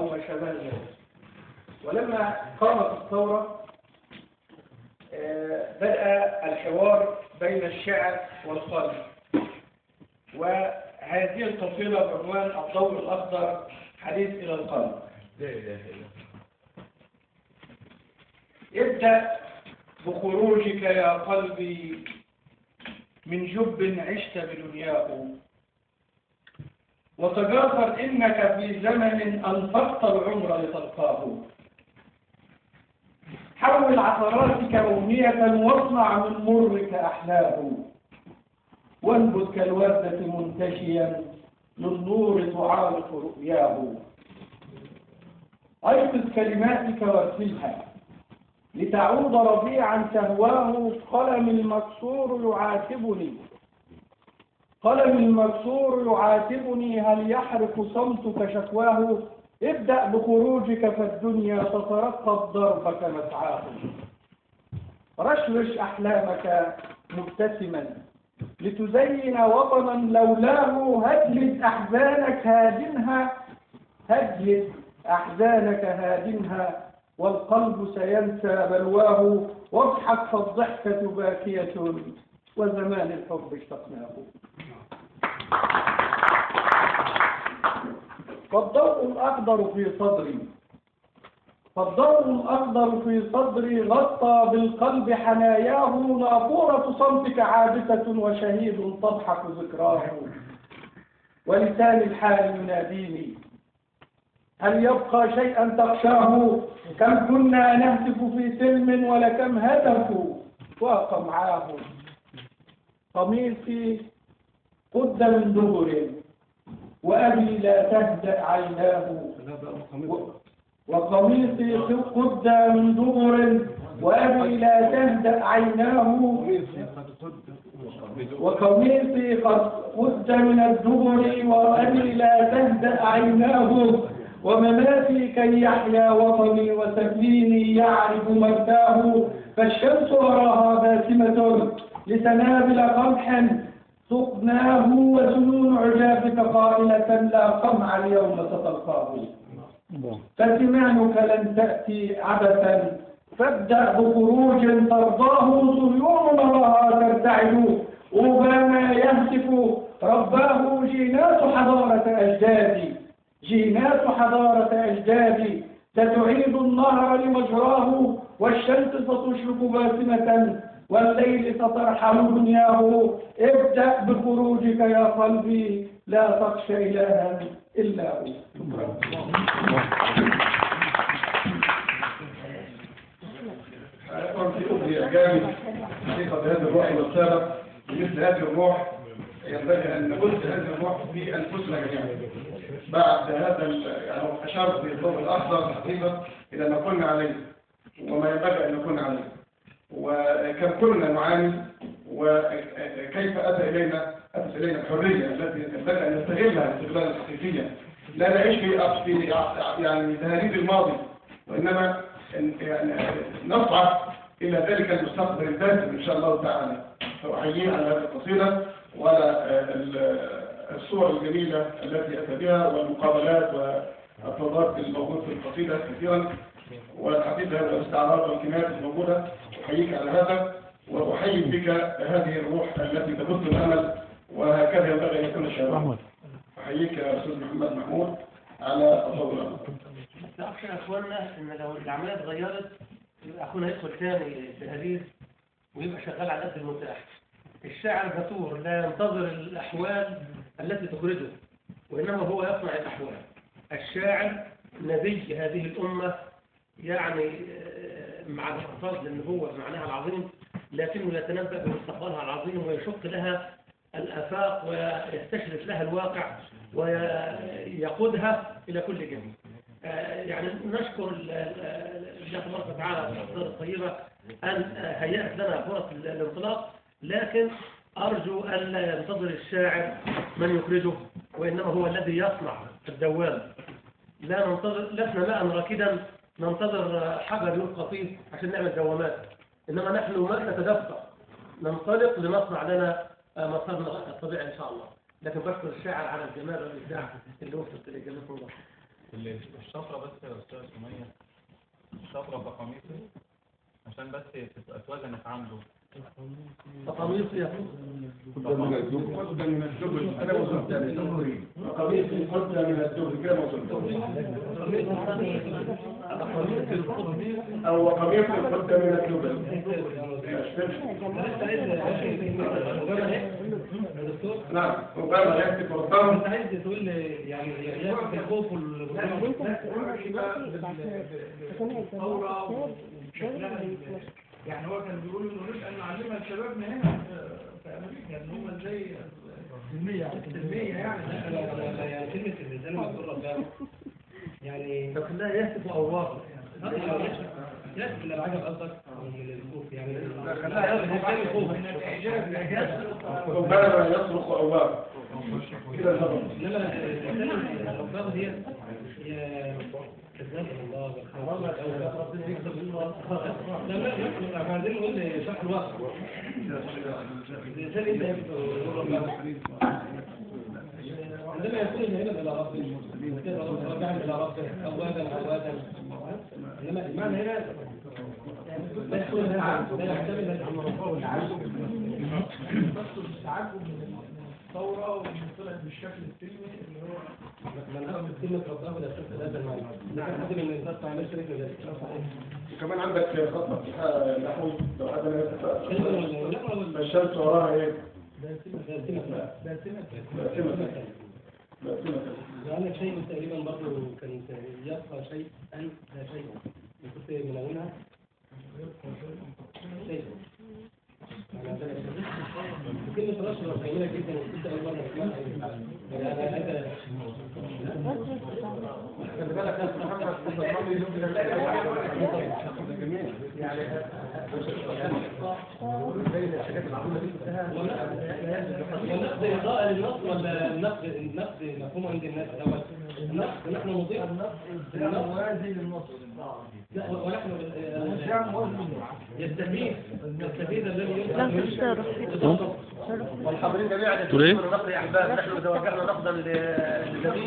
وما شابه ذلك. ولما قامت الثورة بدأ الحوار بين الشعر والقلب، وهذه القصيدة بعنوان الضوء الأخضر حديث إلى القلب. ابدأ بخروجك يا قلبي من جب عشت بدنياه، وتجاسر إنك في زمن أنفقت العمر لتلقاه. حول عثراتك أمنية واصنع من مرك أحلاه، وانبت كالوردة منتشيا للنور تعالق رؤياه. أيقظ كلماتك وارسلها لتعود ربيعا تهواه. قلم المكسور يعاتبني، قلم المكسور يعاتبني، هل يحرق صمتك شكواه؟ ابدأ بخروجك فالدنيا تترقب ضربك مسعاه. رشرش أحلامك مبتسما لتزين وطنا لولاه. هجلد أحزانك هادنها، هجلد أحزانك هادنها، والقلب سينسى بلواه. واضحك فالضحكة باكية وزمان الحب اشتقناه. فالضوء الأخضر في صدري، فالضوء الأخضر في صدري غطى بالقلب حناياه. نافورة صمتك عابثة وشهيد تضحك ذكراه. ولسان الحال يناديني، هل يبقى شيئا تخشاه؟ كم كنا نهتف في سلم ولكم هتفوا وقمعاه. قميصي قد من دبر وأبي لا تهدأ عيناه. وقميصي قد من دبر وأبي لا تهدأ عيناه. وقميصي قد من الدبر وأبي لا تهدأ عيناه. ومماتي كي يحيا وطني وسفيني يعرف مرتاه. فالشمس وراها باسمة لسنابل قمح سقناه. وسنون عجافك قائلة لا قمع اليوم ستلقاه. فسمانك لن تأتي عبثا فابدأ بخروج ترضاه. صهيون نراها ترتعد أوباما يهتف رباه. جينات حضارة أجدادي، جينات حضارة أجدادي، ستعيد النهر لمجراه. والشمس ستشرق باسمة والليل سترحل دنياه. ابدأ بخروجك يا قلبي لا تخشى إلها إلا هو. في إعجابي حقيقة هذه الروح والسابق. بمثل هذه الروح ينبغي أن نبث هذه الروح في أنفسنا جميعا. بعد هذا يعني أشار في الضوء الأخضر حقيقة إلى ما كنا عليه وما ينبغي أن نكون عليه، وكم كنا نعاني، وكيف أتت إلينا الحرية التي ينبغي أن نستغلها استغلالا حقيقيا. لا نعيش في يعني تهريب الماضي، وإنما نسعى إلى ذلك المستقبل الباسم إن شاء الله تعالى. فأحييه على هذه القصيدة وعلى الصور الجميلة التي أتى بها والمقابلات والتضاد الموجود في القصيدة كثيرا، والحقيقة الاستعراض والكلمات الموجودة. أحييك على هذا وأحيي بك هذه الروح التي تبث الأمل، وهكذا ينبغي أن يكون الشباب. أحييك يا أستاذ محمد محمود على الضوء الأخضر. تعرفش يا أخواننا إن لو العملية اتغيرت أخونا يدخل ثاني تهريب ويبقى شغال على قد المتاح. الشاعر فتور لا ينتظر الأحوال التي تخرجه، وإنما هو يصنع الأحوال. الشاعر نبي هذه الأمة، يعني مع الاحتفاظ للنبوة بمعناها العظيم، لكنه يتنبأ بمستقبلها العظيم ويشق لها الآفاق ويستشرف لها الواقع ويقودها إلى كل جميل. يعني نشكر الله تبارك وتعالى على الأخبار الطيبة أن هيأت لنا فرص الانطلاق، لكن أرجو أن لا ينتظر الشاعر من يخرجه، وإنما هو الذي يصنع الدوام. لا ننتظر، لسنا ماء راكدا ننتظر حجر يلقى فيه عشان نعمل دوامات، إنما نحن ما نتدفق، ننطلق لنصنع لنا مسارنا الطبيعي إن شاء الله. لكن بشكر الشاعر على الجمال والإبداع اللي وصلت إليه. جزاكم الله. الشفرة بس يا أستاذ سمية، الشفرة بقميصي عشان بس تبقى اتوزنت عنده. قميص يا قدام من الدبل أنا وصلت قميص قدام من الدبل كده وصلت أو قميص قدام من الدبل. نعم وقال يكتب ورقم. انت عايز تقول يعني ياخد الخوف يعني هو كان بيقول انه نسال نعلمها لشبابنا هنا في امريكا ان هم ازاي التنميه يعني يعني كلمه الانسان المسؤول ربنا يعني تخليها يهتف او واقع يهتف اللي العجب قصدك من الخوف يعني خلاها يهتف الخوف من الاعجاب وقال يصرخ أو واقع كده الهضم. انما الأوقات دي هي كذاب الله والحرام او ربنا يكتب لا احنا عايزين نقول شرح الواقع الانسان انت عندما يكون الذهاب الى ربه راجعا الى ربه اوابا انما المعنى هنا لا يكون لا يحتمل التعجب من الثوره ومن طلعت بالشكل السلمي اللي هو من أخذ كلمة ربنا ولا شفت هذا المعنى. نعم. هذا من الناس تعمل شريك ولا وكمان عندك خطة نحو لو حد ما يتفق الشمس وراها ايه؟ وعندك شيء تقريبا برضه كان يبقى شيء أن لا شيء كنت منونها شيء كلمة رشوة جميلة جدا وكنت أول مرة أسمعها خلي بالك يا محمد يعني والنقد إضاءة للنقد ولا النقد مفهوم عند الناس الأول؟ النقد نحن نضيء النقد موازي للنص لا ونحن يستفيد الذي ينقد والحاضرين جميعا يقولون نقد أحباب نحن توجهنا نقدا للجميع